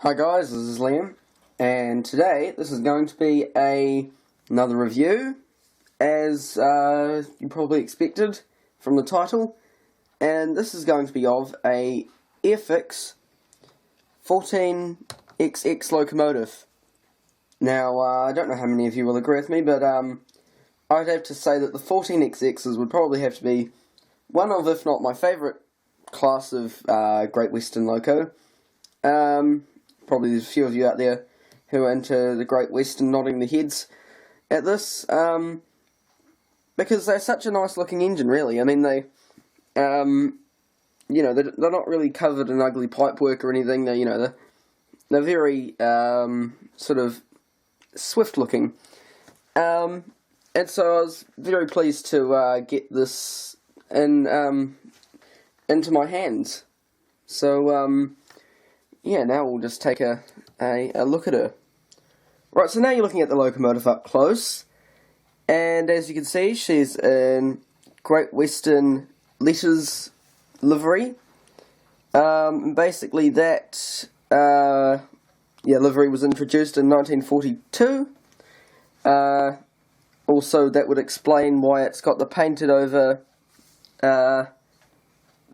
Hi guys, this is Liam, and today this is going to be another review, as you probably expected from the title, and this is going to be of a AirFix 14XX locomotive. Now, I don't know how many of you will agree with me, but I'd have to say that the 14XXs would probably have to be one of, if not my favourite class of Great Western Loco. Probably there's a few of you out there who are into the Great Western nodding their heads at this, because they're such a nice looking engine, really. I mean, they're not really covered in ugly pipework or anything. They're very sort of swift looking, and so I was very pleased to get this into my hands. So yeah, now we'll just take a look at her. Right, so now you're looking at the Locomotive Up Close, and as you can see, she's in Great Western letters livery. Basically that livery was introduced in 1942. Also, that would explain why it's got the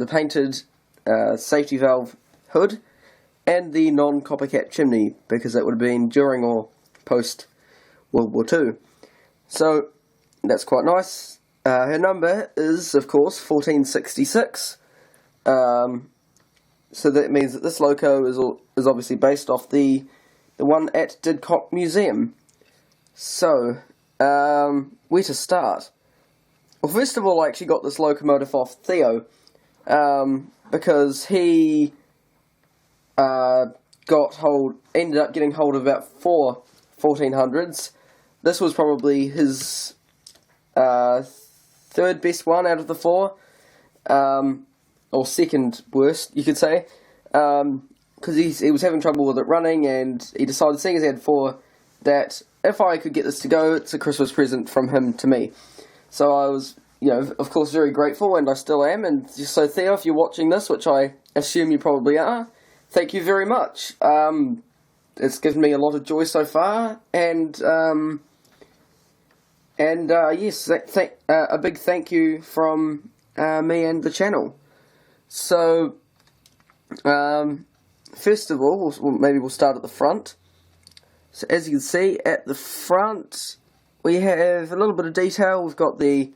painted safety valve hood and the non-copper cap chimney, because that would have been during or post World War II. So that's quite nice. Her number is, of course, 1466. So that means that this loco is obviously based off the one at Didcot Museum. So where to start? Well, first of all, I actually got this locomotive off Theo, because he ended up getting hold of about 4 1400s. This was probably his third best one out of the 4, or second worst, you could say, because he was having trouble with it running, and he decided, seeing as he had 4, that if I could get this to go, it's a Christmas present from him to me. So I was, of course, very grateful, and I still am. And so, Theo, if you're watching this, which I assume you probably are, thank you very much. It's given me a lot of joy so far, and yes, a big thank you from me and the channel. So, first of all, maybe we'll start at the front. So, as you can see, at the front, we have a little bit of detail. We've got the,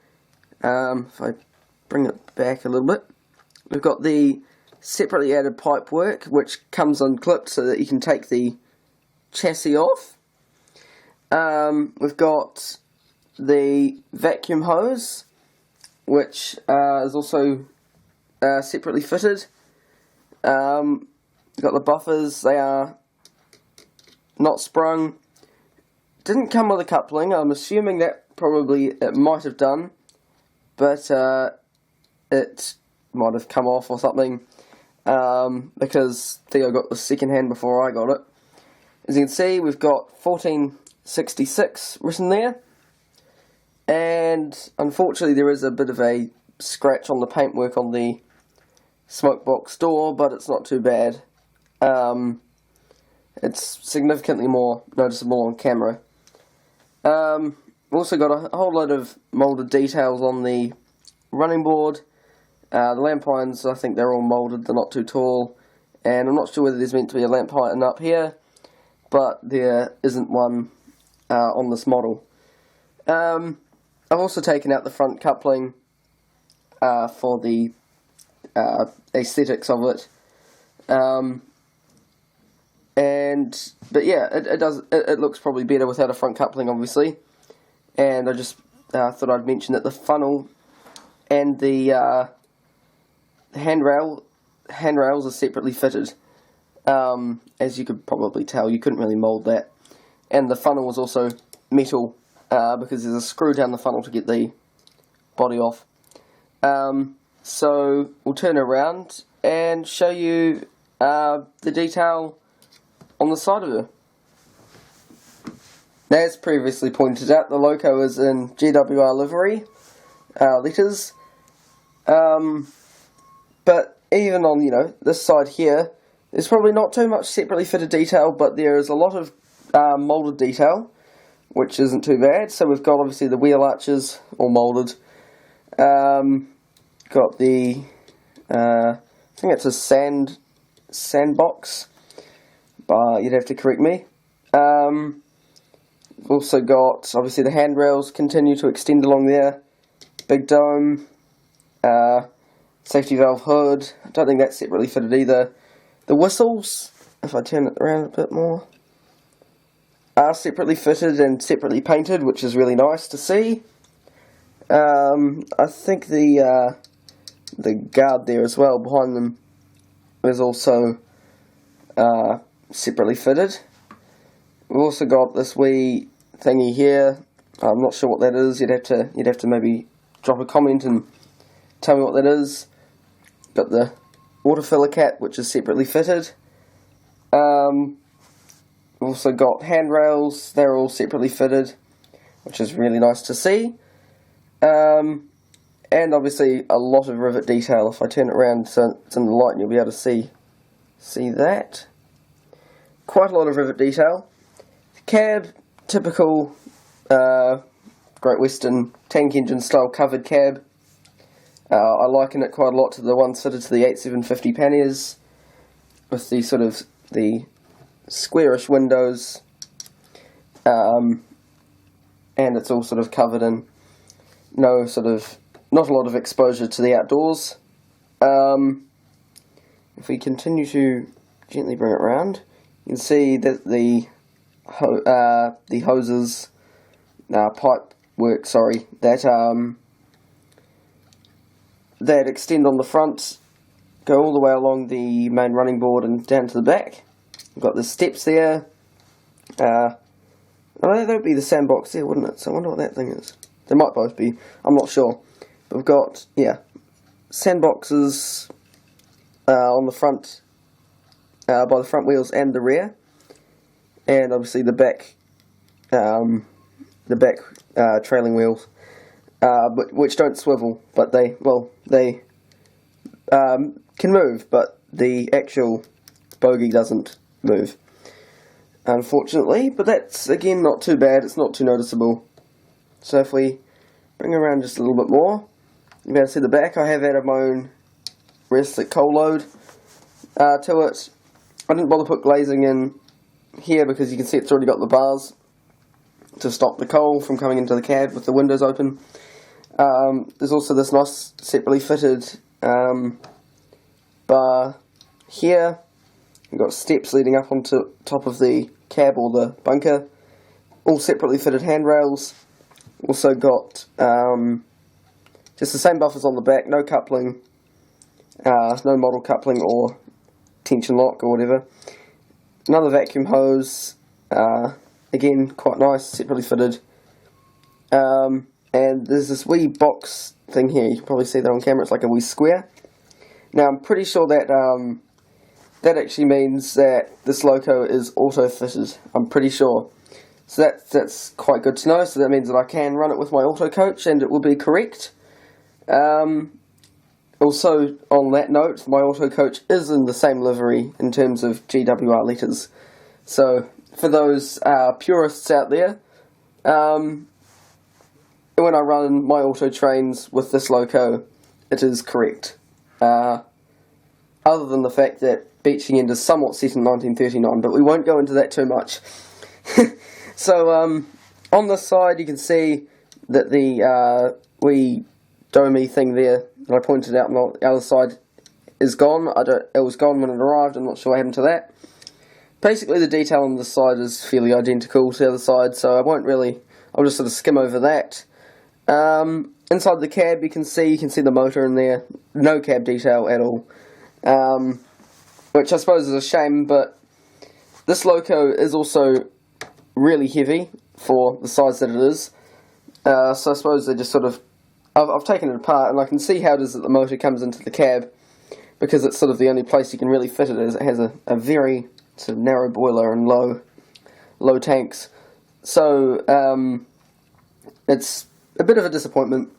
if I bring it back a little bit, we've got the separately added pipework, which comes unclipped so that you can take the chassis off. We've got the vacuum hose, which is also separately fitted. We've got the buffers. They are not sprung. Didn't come with a coupling. I'm assuming that probably it might have done, but it might have come off or something, because Theo got the second hand before I got it. As you can see, we've got 1466 written there, and unfortunately there is a bit of a scratch on the paintwork on the smoke box door, but it's not too bad. It's significantly more noticeable on camera. We've also got a whole load of moulded details on the running board. The lamp irons, I think they're all moulded, they're not too tall, and I'm not sure whether there's meant to be a lamp iron up here, but there isn't one on this model. I've also taken out the front coupling for the aesthetics of it. But yeah, it looks probably better without a front coupling, obviously. And I just thought I'd mention that the funnel and the handrails are separately fitted. As you could probably tell, you couldn't really mould that. And the funnel was also metal, because there's a screw down the funnel to get the body off. So we'll turn around and show you the detail on the side of her. As previously pointed out, the loco is in GWR livery, letters. But even on, this side here, There's probably not too much separately fitted detail, but there is a lot of moulded detail, which isn't too bad. So we've got obviously the wheel arches all moulded. Got the I think it's a sandbox, but you'd have to correct me. Also got obviously the handrails continue to extend along there. Big dome, safety valve hood. I don't think that's separately fitted either. The whistles, if I turn it around a bit more, are separately fitted and separately painted, which is really nice to see. I think the guard there as well behind them is also separately fitted. We've also got this wee thingy here. I'm not sure what that is. You'd have to maybe drop a comment and tell me what that is. Got the water filler cap, which is separately fitted. We've also got handrails. They're all separately fitted, which is really nice to see. And obviously a lot of rivet detail. If I turn it around so it's in the light, you'll be able to see that. Quite a lot of rivet detail. The cab, typical Great Western tank engine style covered cab. I liken it quite a lot to the ones fitted to the 8750 panniers, with the sort of the squarish windows, and it's all sort of covered in not a lot of exposure to the outdoors. If we continue to gently bring it around, you can see that the hoses, pipe work, that extend on the front, go all the way along the main running board and down to the back. We've got the steps there. That would be the sandbox there, wouldn't it? So I wonder what that thing is. They might both be, I'm not sure. But we've got, sandboxes on the front, by the front wheels and the rear. And obviously the back trailing wheels, which don't swivel, but they can move, but the actual bogie doesn't move, unfortunately. But that's, again, not too bad. It's not too noticeable. So if we bring around just a little bit more, you'll be able to see the back. I have added my own realistic coal load to it. I didn't bother put glazing in here because you can see it's already got the bars to stop the coal from coming into the cab with the windows open. There's also this nice separately fitted bar here. You've got steps leading up onto top of the cab or the bunker. All separately fitted handrails. Also got just the same buffers on the back, no coupling, no model coupling or tension lock or whatever. Another vacuum hose, again quite nice, separately fitted. And there's this wee box thing here, you can probably see that on camera, it's like a wee square. Now I'm pretty sure that that actually means that this loco is auto-fitted, I'm pretty sure. So that's quite good to know, so that means that I can run it with my auto coach and it will be correct. Also, on that note, my auto coach is in the same livery in terms of GWR letters. So, for those purists out there, when I run my auto trains with this loco, it is correct. Other than the fact that Beaching End is somewhat set in 1939, but we won't go into that too much. So, on this side you can see that the wee domey thing there that I pointed out on the other side is gone. It was gone when it arrived, I'm not sure what happened to that. Basically the detail on this side is fairly identical to the other side, so I'll just sort of skim over that. Inside the cab you can see the motor in there, no cab detail at all. Which I suppose is a shame, but this loco is also really heavy for the size that it is. So I suppose they just sort of, I've taken it apart and I can see how it is that the motor comes into the cab, because it's sort of the only place you can really fit it. It has a very sort of narrow boiler and low tanks. So it's a bit of a disappointment,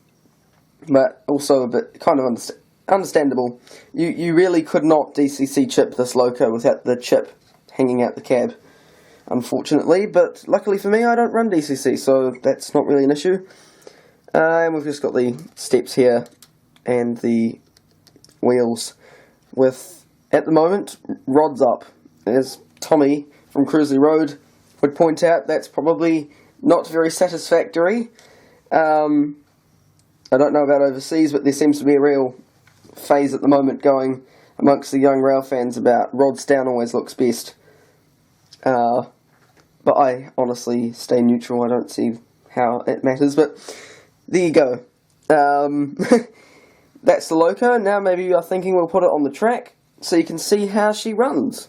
but also a bit kind of understandable. You really could not DCC chip this Loco without the chip hanging out the cab, unfortunately, but luckily for me I don't run DCC, so that's not really an issue. And we've just got the steps here and the wheels with, at the moment, rods up. As Tommy from Cruisley Road would point out, that's probably not very satisfactory. I don't know about overseas, but there seems to be a real phase at the moment going amongst the young rail fans about rods down always looks best. But I honestly stay neutral. I don't see how it matters, but there you go. That's the Loco. Now maybe you are thinking we'll put it on the track so you can see how she runs.